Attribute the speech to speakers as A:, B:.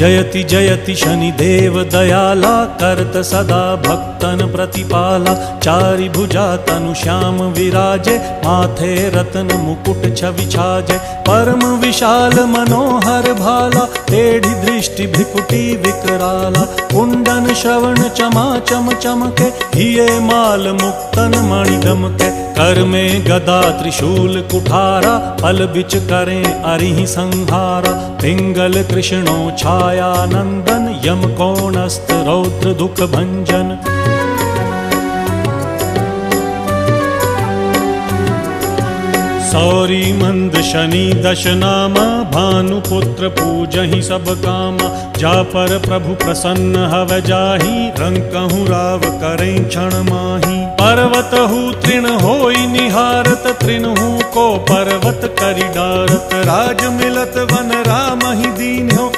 A: जयति जयति शनिदेव दयाला, करत सदा भक्तन प्रतिपाला। चारि भुजा तनु श्याम विराजे, माथे रत्न मुकुट छवि छाजे। परम विशाल मनोहर भाला, टेढ़ी दृष्टि भ्रिकुटी विकराला। कुंडन श्रवण चमा चम चमके, हिये माल मुक्तन मणि दमके। कर में गदा त्रिशूल कुठारा, पल बिच करें अरिहि संहारा। पिंगल कृष्णो छाया नंदन, यम कोणस्थ रौद्र दुख भंजन। सौरी मंद शनि दश नामा, भानुपुत्र पूजहि सब कामा। जा पर प्रभु प्रसन्न हव जाहि, रंकहु राव करें क्षण माहि। पर्वत हु तृण होई निहारत, तृणहु को पर्वत करि डारत। राज मिलत वन राम ही दीन्हो,